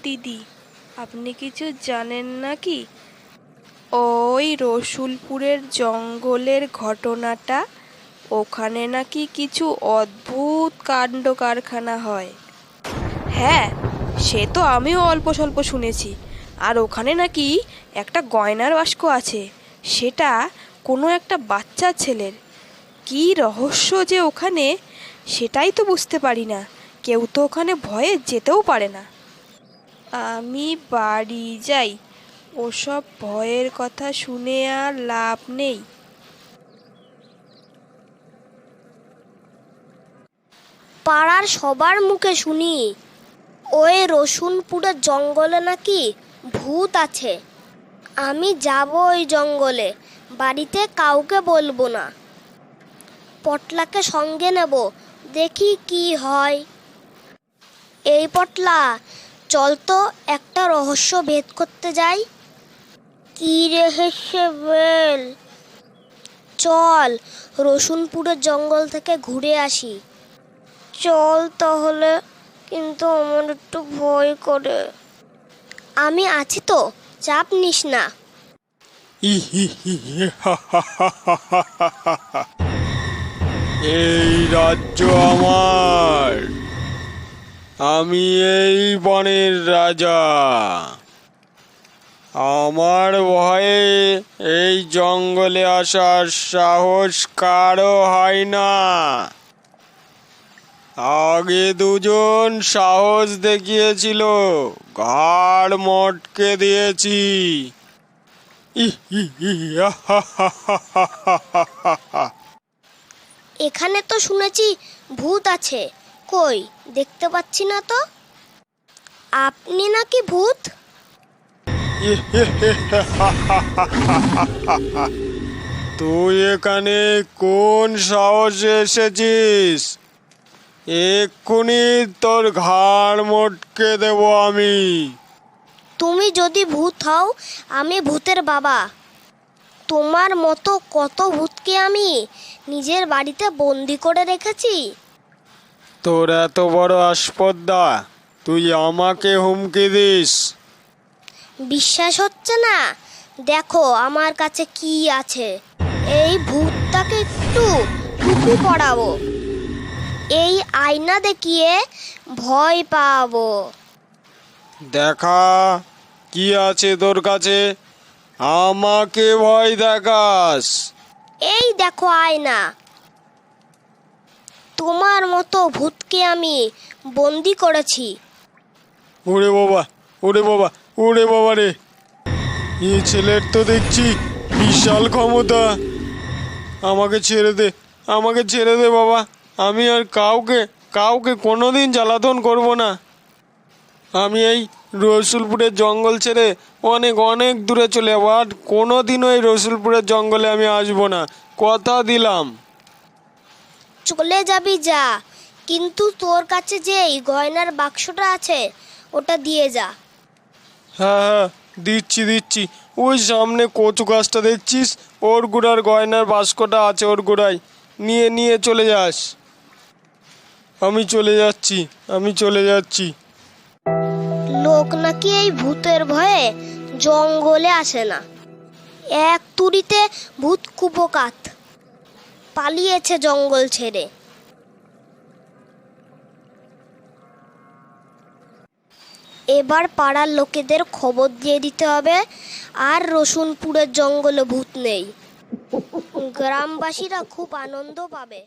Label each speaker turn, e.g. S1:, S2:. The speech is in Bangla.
S1: দিদি, আপনি কিছু জানেন নাকি ওই রসুলপুরের জঙ্গলের ঘটনাটা? ওখানে নাকি কিছু অদ্ভুত কাণ্ড কারখানা হয়। হ্যাঁ, সে তো আমিও অল্প স্বল্প শুনেছি। আর ওখানে নাকি একটা গয়নার বাক্স আছে, সেটা কোনো একটা বাচ্চা ছেলের। কী রহস্য যে ওখানে, সেটাই তো বুঝতে পারি না। কেউ তো ওখানে ভয়ে যেতেও পারে না। আমি বাড়ি যাই, ওসব ভয়ের কথা শুনে আর লাভ নেই।
S2: পাড়ার সবার মুখে শুনি ওই রসুনপুরের জঙ্গলে নাকি ভূত আছে। আমি যাব ওই জঙ্গলে, বাড়িতে কাউকে বলবো না। পটলাকে সঙ্গে নেব, দেখি কি হয়। এই পটলা, চল তো একটা রহস্য ভেদ করতে যাই। কি রহস্য বল? চল রসুনপুরের জঙ্গল থেকে ঘুরে আসি। চল তাহলে, কিন্তু আমার একটু ভয় করে। আমি আছি তো, চাপ নিস না।
S3: এই রাজ্য আমার, আমি এই বনের রাজা। আমার ভয়ে এই জঙ্গলে আসার সাহস কারো হয় না। আগে দুজন সাহস দেখিয়েছিল, ঘাড় মটকে দিয়েছি।
S2: এখানে তো শুনেছি ভূত আছে, কই দেখতে পাচ্ছি না তো। আপনি নাকি ভূত?
S3: তুই এখানে কোন সাহসে এসেছিস? এক্ষুনি তোর ঘাড় মটকে দেব আমি।
S2: তুমি যদি ভূত হও, আমি ভূতের বাবা। তোমার মতো কত ভূতকে আমি নিজের বাড়িতে বন্দি করে রেখেছি।
S3: তোর এত বড় আসপদ্দা, তুই আমাকে হুমকি দিস?
S2: বিশ্বাস হচ্ছে না? দেখো আমার কাছে কি আছে। এই ভূতটাকে একটু টুপি পরাবো, এই আয়না দেখিয়ে ভয় পাবো।
S3: দেখা, কি আছে তোর কাছে? আমাকে ভয় দেখাস?
S2: এই দেখো আয়না। তোমার মতো ভূতকে আমি বন্দি করেছি।
S3: ওরে বাবা, ওরে বাবা, ওরে বাবা রে! এই ছেলের তো দেখছি বিশাল ক্ষমতা। আমাকে ছেড়ে দে, আমাকে ছেড়ে দে বাবা। আমি আর কাউকে কাউকে কোনোদিন জ্বালাতন করব না। আমি এই রসুলপুরের জঙ্গল ছেড়ে অনেক অনেক দূরে চলে যাবো। আর কোনোদিনও এই রসুলপুরের জঙ্গলে আমি আসবো না, কথা দিলাম।
S2: চলে যাবি যা, কিন্তু তোর কাছে যে এই গয়নার বাক্সটা আছে ওটা দিয়ে যা।
S3: হ্যাঁ হ্যাঁ, দিচ্ছি দিচ্ছি। ওই সামনে কচু গাছটা দেখছিস, ওর গোড়ার গয়নার বাস্কটা আছে, ওর গোড়ায় নিয়ে নিয়ে চলে যাস। আমি চলে যাচ্ছি, আমি চলে যাচ্ছি।
S2: লোক নাকি এই ভূতের ভয়ে জঙ্গলে আসে না। এক তুড়িতে ভূত কুপোকাত পালিয়েছে জঙ্গল ছেড়ে। এবার পাড়ার লোকেদের খবর দিয়ে দিতে হবে আর রসুনপুরের জঙ্গলে ভূত নেই। গ্রামবাসীরা খুব আনন্দ পাবে।